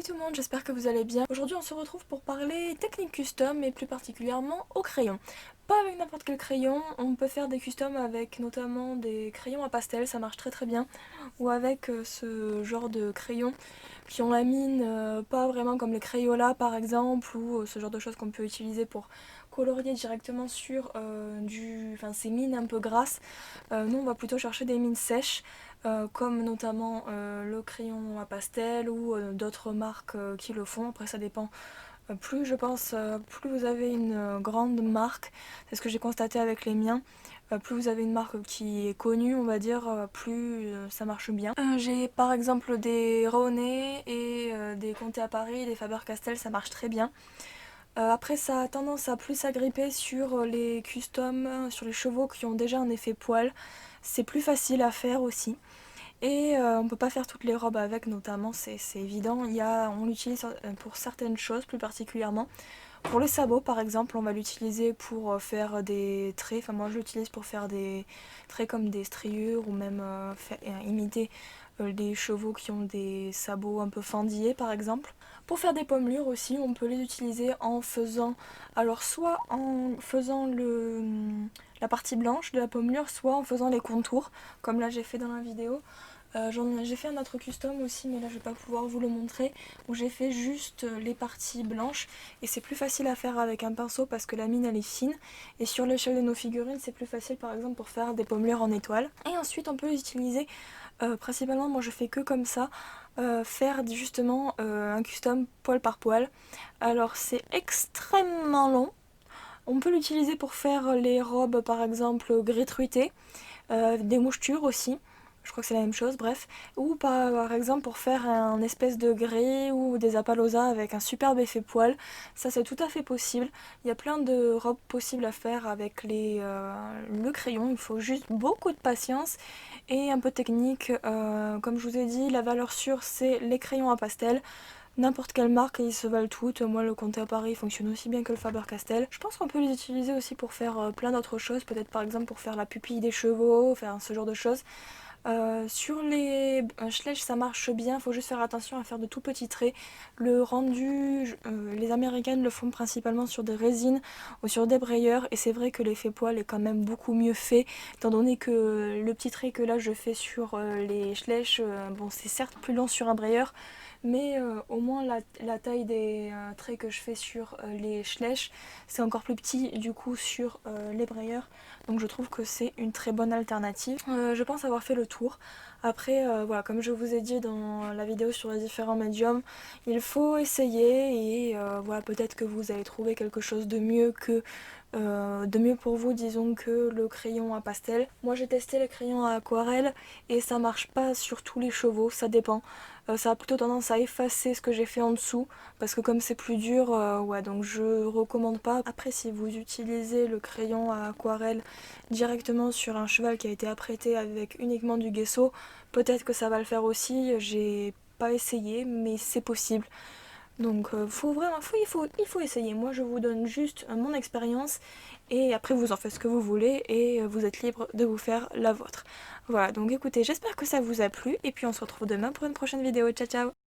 Salut tout le monde, j'espère que vous allez bien. Aujourd'hui on se retrouve pour parler technique custom et plus particulièrement au crayon. Pas avec n'importe quel crayon, on peut faire des customs avec notamment des crayons à pastel, ça marche très bien. Ou avec ce genre de crayons qui ont la mine pas vraiment comme les Crayola par exemple, ou ce genre de choses qu'on peut utiliser pour colorier directement sur ces mines un peu grasses. Nous on va plutôt chercher des mines sèches. Comme notamment le crayon à pastel ou d'autres marques qui le font. Après ça dépend. Plus je pense, plus vous avez une grande marque, c'est ce que j'ai constaté avec les miens, plus vous avez une marque qui est connue, on va dire, plus ça marche bien. J'ai par exemple des Rooney et des Conté à Paris, des Faber-Castell, ça marche très bien. Après ça a tendance à plus s'agripper sur les customs, sur les chevaux qui ont déjà un effet poil. C'est plus facile à faire aussi. Et on peut pas faire toutes les robes avec, notamment, c'est évident. On l'utilise pour certaines choses plus particulièrement. Pour le sabot par exemple, on va l'utiliser pour faire des traits. Enfin moi je l'utilise pour faire des traits comme des striures ou même imiter les chevaux qui ont des sabots un peu fendillés par exemple. Pour faire des pommelures aussi, on peut les utiliser en faisant, alors soit en faisant la partie blanche de la pommelure, soit en faisant les contours, comme là j'ai fait dans la vidéo. J'ai fait un autre custom aussi, mais là je vais pas pouvoir vous le montrer, où j'ai fait juste les parties blanches et c'est plus facile à faire avec un pinceau parce que la mine elle est fine, et sur l'échelle de nos figurines c'est plus facile par exemple pour faire des pommelures en étoile. Et ensuite on peut les utiliser principalement, moi je fais que comme ça, faire justement un custom poil par poil. Alors c'est extrêmement long. On peut l'utiliser pour faire les robes par exemple gris truité, des mouchetures aussi, je crois que c'est la même chose, bref. Ou par exemple pour faire un espèce de gris ou des appalosas avec un superbe effet poil, ça c'est tout à fait possible. Il y a plein de robes possibles à faire avec le crayon, il faut juste beaucoup de patience et un peu de technique. Comme je vous ai dit, la valeur sûre c'est les crayons à pastel. N'importe quelle marque, ils se valent toutes. Moi, le Conté à Paris fonctionne aussi bien que le Faber-Castell. Je pense qu'on peut les utiliser aussi pour faire plein d'autres choses. Peut-être par exemple pour faire la pupille des chevaux, faire ce genre de choses. Sur les Schleich ça marche bien, faut juste faire attention à faire de tout petits traits. Le rendu, les américaines le font principalement sur des résines ou sur des brayeurs, et c'est vrai que l'effet poil est quand même beaucoup mieux fait, étant donné que le petit trait que là je fais sur les Schleich, bon c'est certes plus long sur un brayeur, mais au moins la taille des traits que je fais sur les Schleich c'est encore plus petit du coup sur les brayeurs, donc je trouve que c'est une très bonne alternative. Je pense avoir fait le tour. Après voilà, comme je vous ai dit dans la vidéo sur les différents médiums, il faut essayer et voilà, peut-être que vous allez trouver quelque chose de mieux pour vous, disons, que le crayon à pastel. Moi j'ai testé le crayon à aquarelle et ça marche pas sur tous les chevaux, ça dépend. Ça a plutôt tendance à effacer ce que j'ai fait en dessous parce que comme c'est plus dur, ouais, donc je recommande pas. Après, si vous utilisez le crayon à aquarelle directement sur un cheval qui a été apprêté avec uniquement du gesso, peut-être que ça va le faire aussi. J'ai pas essayé, mais c'est possible. Donc faut vraiment, il faut essayer. Moi je vous donne juste mon expérience et après vous en faites ce que vous voulez et vous êtes libre de vous faire la vôtre. Voilà, donc écoutez, j'espère que ça vous a plu et puis on se retrouve demain pour une prochaine vidéo. Ciao ciao!